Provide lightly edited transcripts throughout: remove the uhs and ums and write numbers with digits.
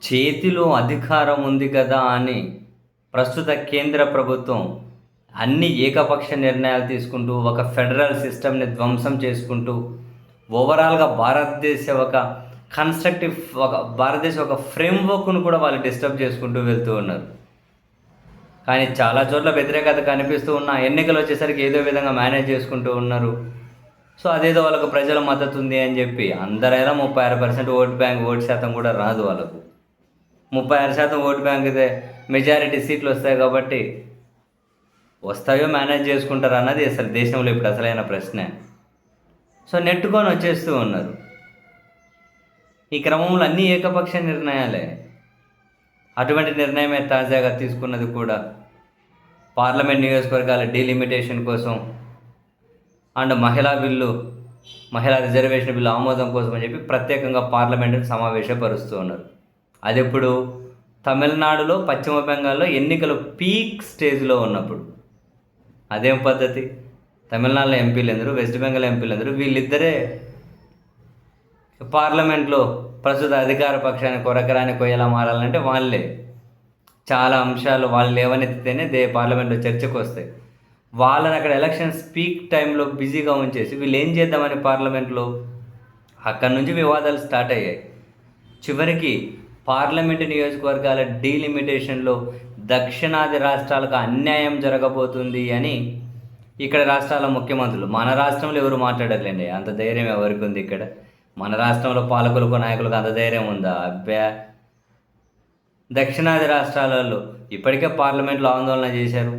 చేతిలో అధికారం ఉంది కదా అని ప్రస్తుత కేంద్ర ప్రభుత్వం అన్ని ఏకపక్ష నిర్ణయాలు తీసుకుంటూ ఒక ఫెడరల్ సిస్టమ్ని ధ్వంసం చేసుకుంటూ ఓవరాల్గా భారతదేశం ఒక ఫ్రేమ్వర్క్ను కూడా వాళ్ళు డిస్టర్బ్ చేసుకుంటూ వెళ్తూ ఉన్నారు. కానీ చాలా చోట్ల వ్యతిరేకత కనిపిస్తూ ఉన్న ఎన్నికలు వచ్చేసరికి ఏదో విధంగా మేనేజ్ చేసుకుంటూ ఉన్నారు. సో అదేదో వాళ్ళకు ప్రజల మద్దతు ఉంది అని చెప్పి అందరైనా 36% ఓటు శాతం కూడా రాదు వాళ్ళకు. 36% ఓటు బ్యాంక్ అయితే మెజారిటీ సీట్లు వస్తాయి కాబట్టి వస్తాయో మేనేజ్ చేసుకుంటారు అన్నది అసలు దేశంలో ఇప్పుడు అసలైన ప్రశ్నే. సో నెట్టుకొని వచ్చేస్తూ ఉన్నారు. ఈ క్రమంలో అన్ని ఏకపక్ష నిర్ణయాలే. అటువంటి నిర్ణయమే తాజాగా తీసుకున్నది కూడా పార్లమెంట్ నియోజకవర్గాల డీలిమిటేషన్ కోసం అండ్ మహిళా రిజర్వేషన్ బిల్లు ఆమోదం కోసం అని చెప్పి ప్రత్యేకంగా పార్లమెంటును సమావేశపరుస్తూ ఉన్నారు. అది ఇప్పుడు తమిళనాడులో, పశ్చిమ బెంగాల్లో ఎన్నికలు పీక్ స్టేజ్లో ఉన్నప్పుడు. అదేం పద్ధతి? తమిళనాడులో ఎంపీలు ఎందరు, వెస్ట్ బెంగాల్ ఎంపీలు ఎందరు, వీళ్ళిద్దరే పార్లమెంట్లో ప్రస్తుత అధికార పక్షాన్ని కొరకరాని కొయ్యలా మారాలంటే వాళ్ళే. చాలా అంశాలు వాళ్ళు లేవనెత్తితేనే పార్లమెంట్లో చర్చకు వస్తాయి. వాళ్ళని అక్కడ ఎలక్షన్స్ పీక్ టైంలో బిజీగా ఉంచేసి వీళ్ళు ఏం చేద్దామని పార్లమెంట్లో అక్కడి నుంచి వివాదాలు స్టార్ట్ అయ్యాయి. చివరికి పార్లమెంటు నియోజకవర్గాల డీలిమిటేషన్లో దక్షిణాది రాష్ట్రాలకు అన్యాయం జరగబోతుంది అని ఇక్కడ రాష్ట్రాల ముఖ్యమంత్రులు, మన రాష్ట్రంలో ఎవరు మాట్లాడలేండి, అంత ధైర్యం ఎవరికి ఉంది? ఇక్కడ మన రాష్ట్రంలో పాలకులకు నాయకులకు అంత ధైర్యం ఉందా? అబ్బా, దక్షిణాది రాష్ట్రాలలో ఇప్పటికే పార్లమెంట్లో ఆందోళన చేశారు.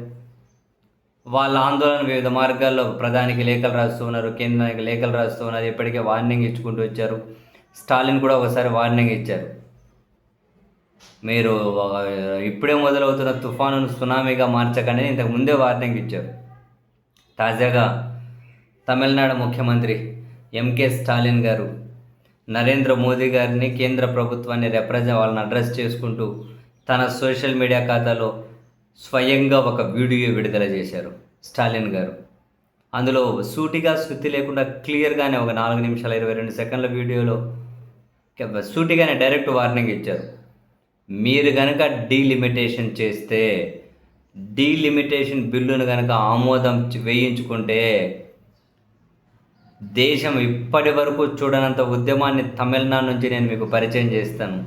వాళ్ళ ఆందోళన వివిధ మార్గాల్లో ప్రధానికి లేఖలు రాస్తూ ఉన్నారు, కేంద్రానికి లేఖలు రాస్తూ ఉన్నారు, ఇప్పటికే వార్నింగ్ ఇచ్చుకుంటూ వచ్చారు. స్టాలిన్ కూడా ఒకసారి వార్నింగ్ ఇచ్చారు, మీరు ఇప్పుడే మొదలవుతున్న తుఫానును సునామీగా మార్చకండి, ఇంతకు ముందే వార్నింగ్ ఇచ్చారు. తాజాగా తమిళనాడు ముఖ్యమంత్రి ఎంకే స్టాలిన్ గారు నరేంద్ర మోదీ గారిని, కేంద్ర ప్రభుత్వాన్ని వాళ్ళని అడ్రస్ చేసుకుంటూ తన సోషల్ మీడియా ఖాతాలో స్వయంగా ఒక వీడియో విడుదల చేశారు స్టాలిన్ గారు. అందులో సూటిగా శృతి లేకుండా క్లియర్గానే ఒక 4 నిమిషాల 22 సెకండ్ల వీడియోలో సూటిగానే డైరెక్ట్ వార్నింగ్ ఇచ్చారు. మీరు కనుక డీలిమిటేషన్ చేస్తే, డీలిమిటేషన్ బిల్లును కనుక ఆమోదం వేయించుకుంటే దేశం ఇప్పటి వరకు చూడనంత ఉద్యమాన్ని తమిళనాడు నుంచి నేను మీకు పరిచయం చేస్తాను.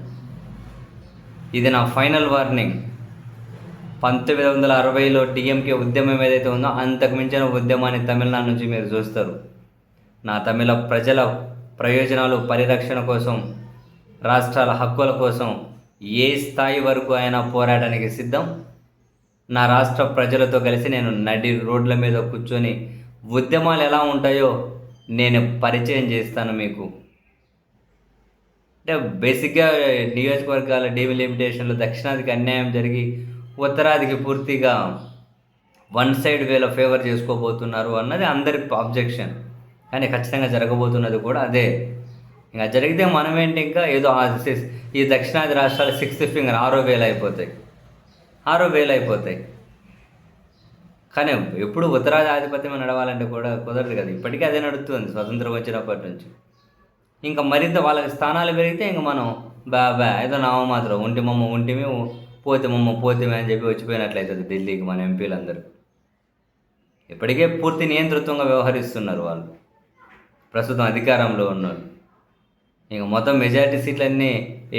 ఇది నా ఫైనల్ వార్నింగ్. 1960లో డిఎంకే ఉద్యమం ఏదైతే ఉందో అంతకు మించిన ఉద్యమాన్ని తమిళనాడు నుంచి మీరు చూస్తారు. నా తమిళ ప్రజల ప్రయోజనాలు పరిరక్షణ కోసం, రాష్ట్రాల హక్కుల కోసం ఏ స్థాయి వరకు అయినా పోరాటానికి సిద్ధం. నా రాష్ట్ర ప్రజలతో కలిసి నేను నడి రోడ్ల మీద కూర్చొని ఉద్యమాలు ఎలా ఉంటాయో నేను పరిచయం చేస్తాను మీకు. అంటే బేసిక్గా నియోజకవర్గాల డీలిమిటేషన్లో దక్షిణాదికి అన్యాయం జరిగి ఉత్తరాదికి పూర్తిగా వన్ సైడ్ వేలో ఫేవర్ చేసుకోబోతున్నారు అన్నది అందరి ఆబ్జెక్షన్. కానీ ఖచ్చితంగా జరగబోతున్నది కూడా అదే. ఇంకా జరిగితే మనమేంటి, ఇంకా ఏదో ఈ దక్షిణాది రాష్ట్రాలు 6th ఫింగర్ 6వ వేలు అయిపోతాయి. కానీ ఎప్పుడు ఉత్తరాది ఆధిపత్యం నడవాలంటే కూడా కుదరదు కదా. ఇప్పటికీ అదే నడుస్తుంది స్వతంత్రం వచ్చినప్పటి నుంచి. ఇంకా మరింత వాళ్ళకి స్థానాలు పెరిగితే ఇంక మనం ఏదో నామమాత్రం ఉంటిమి పోతిమే అని చెప్పి వచ్చిపోయినట్లయితుంది ఢిల్లీకి మన ఎంపీలందరూ. ఇప్పటికే పూర్తి నియంతృత్వంగా వ్యవహరిస్తున్నారు వాళ్ళు ప్రస్తుతం అధికారంలో ఉన్నారు. ఇంక మొత్తం మెజారిటీ సీట్లన్నీ,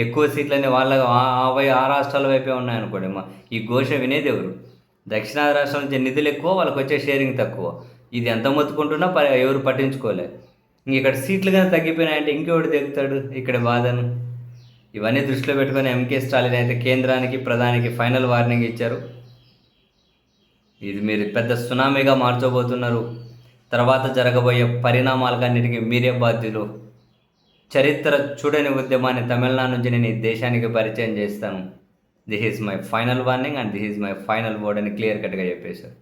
ఎక్కువ సీట్లన్నీ వాళ్ళ ఆ రాష్ట్రాల వైపే ఉన్నాయనుకోండి. ఈ ఘోష వినేది ఎవరు? దక్షిణాది రాష్ట్రాల నుంచి నిధులు ఎక్కువ, వాళ్ళకి వచ్చే షేరింగ్ తక్కువ. ఇది ఎంత మొత్తుకుంటున్నా ఎవరు పట్టించుకోలే. ఇంక ఇక్కడ సీట్లు కానీ తగ్గిపోయినాయంటే ఇంకెవడు తెగుతాడు ఇక్కడ బాధను? ఇవన్నీ దృష్టిలో పెట్టుకొని ఎంకే స్టాలిన్ అయితే కేంద్రానికి, ప్రధానికి ఫైనల్ వార్నింగ్ ఇచ్చారు. ఇది మీరు పెద్ద సునామీగా మార్చబోతున్నారు. తర్వాత జరగబోయే పరిణామాలకన్నిటికీ మీరే బాధ్యులు. చరిత్ర చూడని ఉద్యమాన్ని తమిళనాడు నుంచి నేను ఈ దేశానికి పరిచయం చేస్తాను. This is my final warning and this is my final word అని క్లియర్ కట్గా చెప్పేశారు.